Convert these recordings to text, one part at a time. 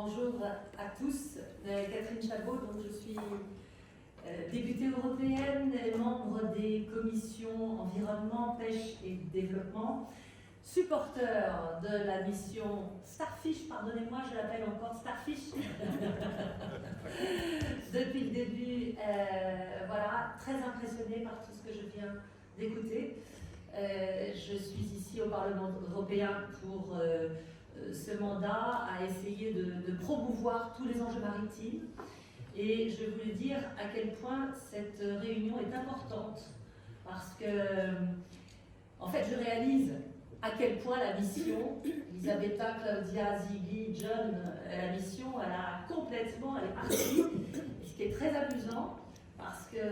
Bonjour à tous, Catherine Chabot, donc je suis députée européenne, membre des commissions environnement, pêche et développement, supporteur de la mission Starfish, pardonnez-moi, je l'appelle encore Starfish, depuis le début, voilà, très impressionnée par tout ce que je viens d'écouter. Je suis ici au Parlement européen pour ce mandat à essayer de promouvoir tous les enjeux maritimes. Et je voulais dire à quel point cette réunion est importante parce que, en fait, je réalise à quel point la mission, Elisabetta, Claudia, Ziggy, John, la mission, elle est partie. Et ce qui est très amusant, parce que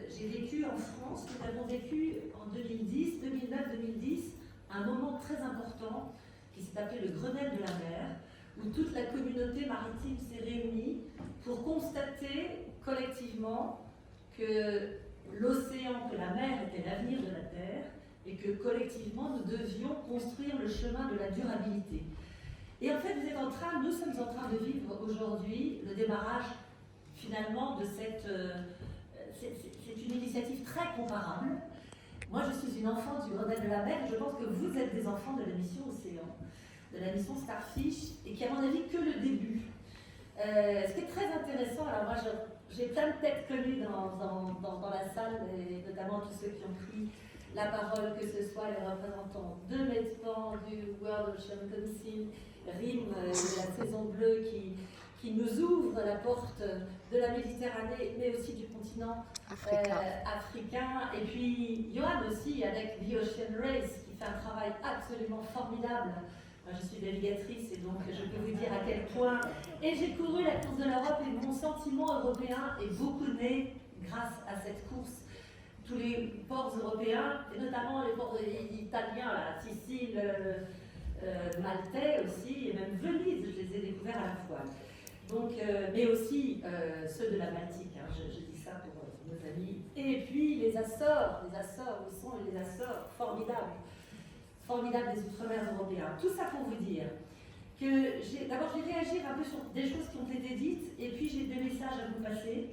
j'ai vécu en France, nous avons vécu en 2010, 2009, 2010, un moment très important qui s'est appelé le Grenelle de la mer, où toute la communauté maritime s'est réunie pour constater collectivement que l'océan, que la mer était l'avenir de la Terre, et que collectivement nous devions construire le chemin de la durabilité. Et en fait, nous sommes en train de vivre aujourd'hui le démarrage finalement de c'est une initiative très comparable. Moi, je suis une enfant du Grenelle de la mer, et je pense que vous êtes des enfants de la mission Océan, de la mission Starfish, et qui, à mon avis, que le début. Ce qui est très intéressant, alors moi, j'ai plein de têtes connues dans la salle, et notamment tous ceux qui ont pris la parole, que ce soit les représentants de MEDPAN, du World Ocean Council, RIM, de la Saison Bleue, qui nous ouvre la porte de la Méditerranée, mais aussi du continent africain. Et puis Johan aussi, avec The Ocean Race, qui fait un travail absolument formidable. Moi, je suis navigatrice et donc je peux vous dire à quel point. Et j'ai couru la course de l'Europe et mon sentiment européen est beaucoup né grâce à cette course. Tous les ports européens, et notamment les ports italiens, la Sicile, Maltais aussi, et même Venise, je les ai découverts à la fois. Donc, mais aussi ceux de la Baltique, hein, je dis ça pour nos amis. Et puis les Açores, où sont les Açores, formidables des Outre-mer européens. Tout ça pour vous dire que d'abord je vais réagir un peu sur des choses qui ont été dites, et puis j'ai 2 messages à vous passer.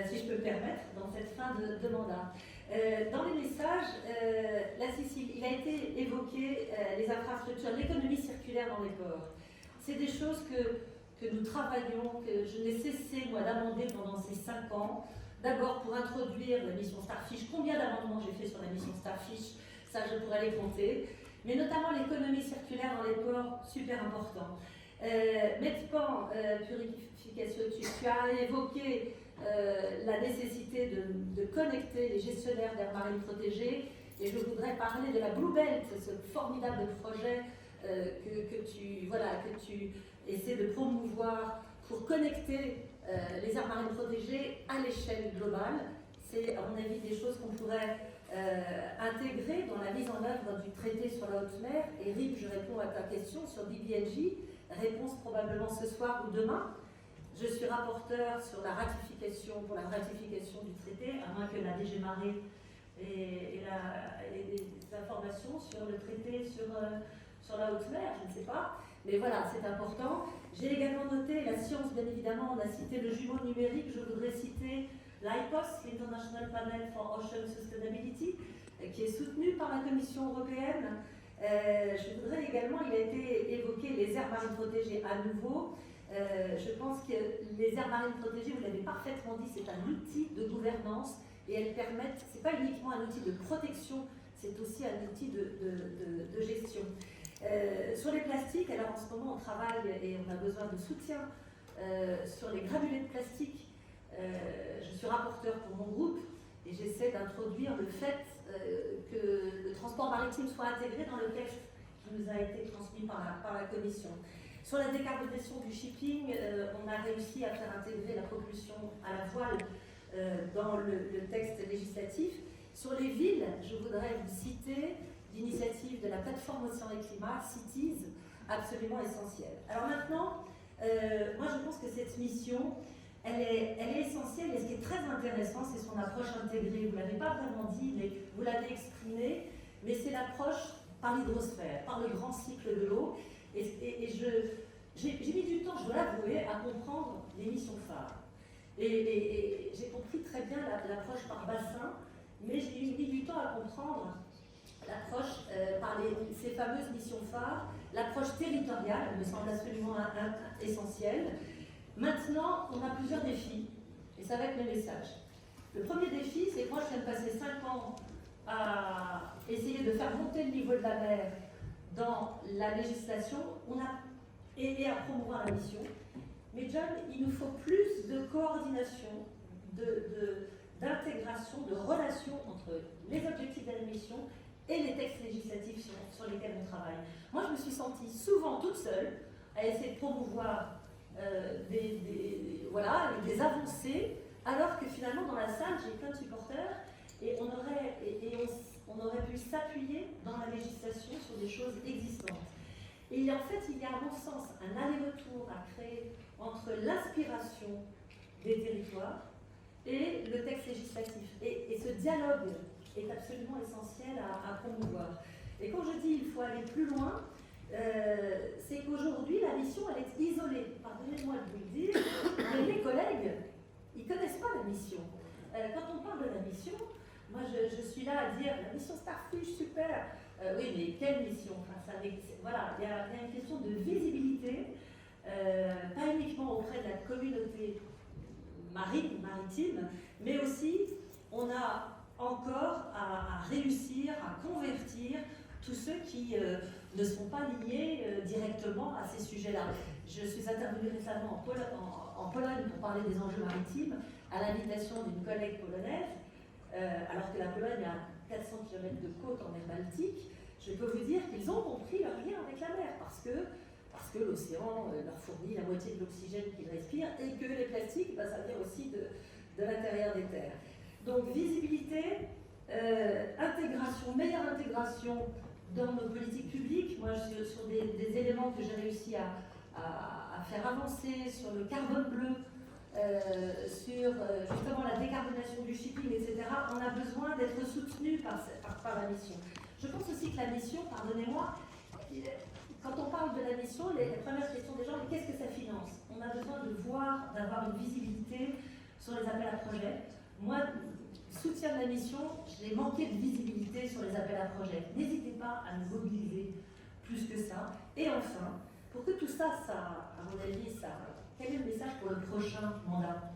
Si je peux me permettre, dans cette fin de mandat. Dans les messages, la Sicile, il a été évoqué les infrastructures, l'économie circulaire dans les ports. C'est des choses que nous travaillons, que je n'ai cessé, moi, d'amender pendant ces 5 ans. D'abord pour introduire la mission Starfish. Combien d'amendements j'ai fait sur la mission Starfish? Ça, je pourrais les compter. Mais notamment l'économie circulaire dans les ports, super important. MEDPAN, purification, tu as évoqué la nécessité de connecter les gestionnaires d'aires marines protégées, et je voudrais parler de la Blue Belt, ce formidable projet que tu essaies de promouvoir pour connecter les aires marines protégées à l'échelle globale. C'est à mon avis des choses qu'on pourrait intégrer dans la mise en œuvre du traité sur la haute mer. Et Rip, je réponds à ta question sur BBNJ, réponse probablement ce soir ou demain. Je suis rapporteur pour la ratification du traité, à moins que la DG Marais ait des informations sur le traité sur la haute mer, je ne sais pas. Mais voilà, c'est important. J'ai également noté la science, bien évidemment. On a cité le jumeau numérique. Je voudrais citer l'IPOS, l'International Panel for Ocean Sustainability, qui est soutenu par la Commission européenne. Je voudrais également, il a été évoqué les aires marines protégées à nouveau. Je pense que les aires marines protégées, vous l'avez parfaitement dit, c'est un outil de gouvernance et elles permettent, c'est pas uniquement un outil de protection, c'est aussi un outil de gestion. Sur les plastiques, alors en ce moment on travaille et on a besoin de soutien sur les granulés de plastique. Je suis rapporteur pour mon groupe et j'essaie d'introduire le fait que le transport maritime soit intégré dans le texte qui nous a été transmis par la Commission. Sur la décarbonation du shipping, on a réussi à faire intégrer la propulsion à la voile dans le texte législatif. Sur les villes, je voudrais vous citer l'initiative de la plateforme Océan et Climat, Cities, absolument essentielle. Alors maintenant, moi je pense que cette mission, elle est essentielle, et ce qui est très intéressant, c'est son approche intégrée. Vous ne l'avez pas vraiment dit, mais vous l'avez exprimé, mais c'est l'approche par l'hydrosphère, par le grand cycle de l'eau. Et j'ai mis du Et j'ai compris très bien l'approche par bassin, mais j'ai mis du temps à comprendre l'approche par ces fameuses missions phares, l'approche territoriale, elle me semble absolument essentielle. Maintenant, on a plusieurs défis, et ça va être mes messages. Le premier défi, c'est que moi, je viens de passer 5 ans à essayer de faire monter le niveau de la mer dans la législation et à promouvoir la mission. Mais John, il nous faut plus de coordination, d'intégration, de relation entre les objectifs de la mission et les textes législatifs sur lesquels on travaille. Moi, je me suis sentie souvent toute seule à essayer de promouvoir des avancées, alors que finalement, dans la salle, j'ai plein de supporters et on aurait pu s'appuyer dans la législation sur des choses existantes. Et en fait, il y a à mon sens un aller-retour à créer entre l'inspiration des territoires et le texte législatif. Et ce dialogue est absolument essentiel à promouvoir. Et quand je dis qu'il faut aller plus loin, c'est qu'aujourd'hui, la mission, elle est isolée. Pardonnez-moi de vous le dire, mais mes collègues, ils ne connaissent pas la mission. Quand on parle de la mission, moi, je suis là à dire la mission Starfish, super. Oui, mais quelle mission? Enfin, voilà, il y a une question de visibilité, pas uniquement auprès de la communauté maritime, mais aussi, on a encore à réussir à convertir tous ceux qui ne sont pas liés directement à ces sujets-là. Je suis intervenue récemment en Pologne pour parler des enjeux maritimes à l'invitation d'une collègue polonaise. Alors que la Pologne a 400 km de côte en mer Baltique, je peux vous dire qu'ils ont compris leur lien avec la mer, parce que l'océan leur fournit la moitié de l'oxygène qu'ils respirent, et que les plastiques, ça vient aussi de l'intérieur des terres. Donc visibilité, intégration, meilleure intégration dans nos politiques publiques. Moi, sur des éléments que j'ai réussi à faire avancer, sur le carbone bleu, sur justement la décarbonation du shipping, etc., on a besoin d'être soutenu par la mission. Je pense aussi que la mission, pardonnez-moi, quand on parle de la mission, les premières questions des gens, mais qu'est-ce que ça finance? On a besoin d'avoir une visibilité sur les appels à projets. Moi, soutien de la mission, j'ai manqué de visibilité sur les appels à projets. N'hésitez pas à nous mobiliser plus que ça. Et enfin, pour que tout ça, à mon avis, quel est le message pour le prochain mandat?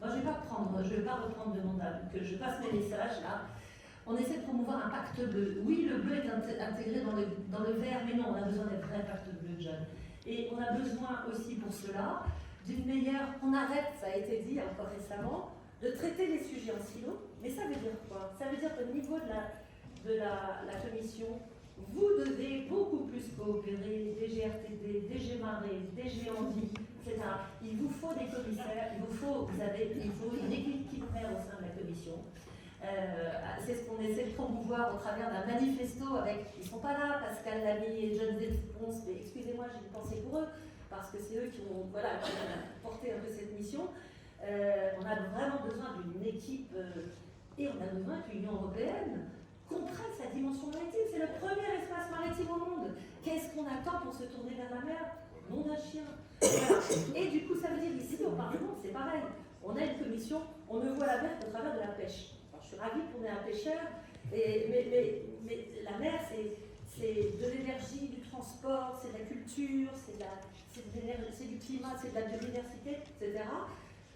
Moi, je ne vais pas reprendre de mandat, que je passe mes messages là. On essaie de promouvoir un pacte bleu. Oui, le bleu est intégré dans le vert, mais non, on a besoin d'un vrai pacte bleu, John. Et on a besoin aussi pour cela d'une meilleure... On arrête, ça a été dit encore récemment, de traiter les sujets en silo. Mais ça veut dire quoi? Ça veut dire qu'au niveau de la commission, vous devez beaucoup plus coopérer, DGRTD, DG Marais, DG Andy, etc. Il vous faut des commissaires, il faut une équipe qui mère au sein de la commission. C'est ce qu'on essaie de promouvoir au travers d'un manifesto avec, ils ne sont pas là, Pascal Lamy et John Zepons, mais excusez-moi, j'ai une pensée pour eux, parce que c'est eux qui ont porté un peu cette mission. On a vraiment besoin d'une équipe et on a besoin que l'Union européenne comprenne sa dimension maritime. C'est le premier espace maritime au monde. Qu'est-ce qu'on attend pour se tourner vers la mer? Nom d'un chien. Voilà. Et du coup, ça veut dire ici, au Parlement, c'est pareil. On a une commission, on ne voit la mer qu'au travers de la pêche. Alors, je suis ravie qu'on ait un pêcheur, mais la mer, c'est de l'énergie, du transport, c'est de la culture, c'est du climat, c'est de la biodiversité, etc.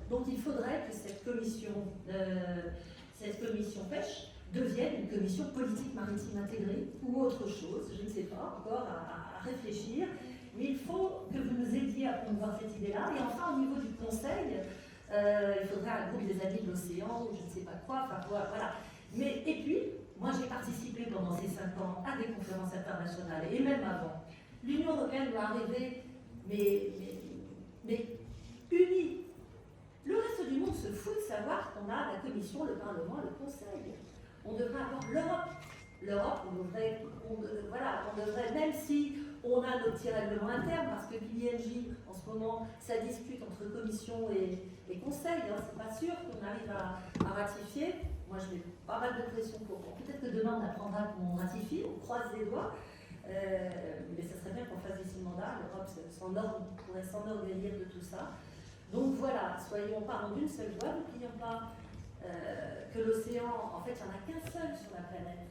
Donc il faudrait que cette commission pêche devienne une commission politique maritime intégrée ou autre chose, je ne sais pas, encore à réfléchir. Mais il faut que vous nous aidiez à promouvoir cette idée-là. Et enfin, au niveau du Conseil, il faudrait un groupe des amis de l'océan ou je ne sais pas quoi, enfin voilà. Et puis, moi j'ai participé pendant ces 5 ans à des conférences internationales et même avant. L'Union européenne doit arriver, mais unie. Le reste du monde se fout de savoir qu'on a la Commission, le Parlement, le Conseil. On devrait avoir l'Europe. L'Europe, on devrait, même si on a nos petits règlements internes, parce que l'INJ, en ce moment, ça discute entre Commission et Conseil. Hein, c'est pas sûr qu'on arrive à ratifier. Moi, je mets pas mal de pression pour. Peut-être que demain, on apprendra qu'on ratifie, on croise les doigts. Mais ça serait bien qu'on fasse d'ici le mandat. L'Europe pourrait s'enorgueillir de tout ça. Donc voilà, soyons pas en d'une seule voix, n'oublions pas que l'océan, en fait, il n'y en a qu'un seul sur la planète.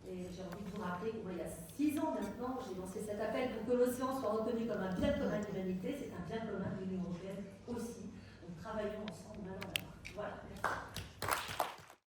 Et j'ai envie de vous rappeler que moi, il y a 6 ans maintenant, j'ai lancé cet appel pour que l'océan soit reconnu comme un bien commun de l'humanité. C'est un bien commun de l'Union européenne aussi. Donc travaillons ensemble.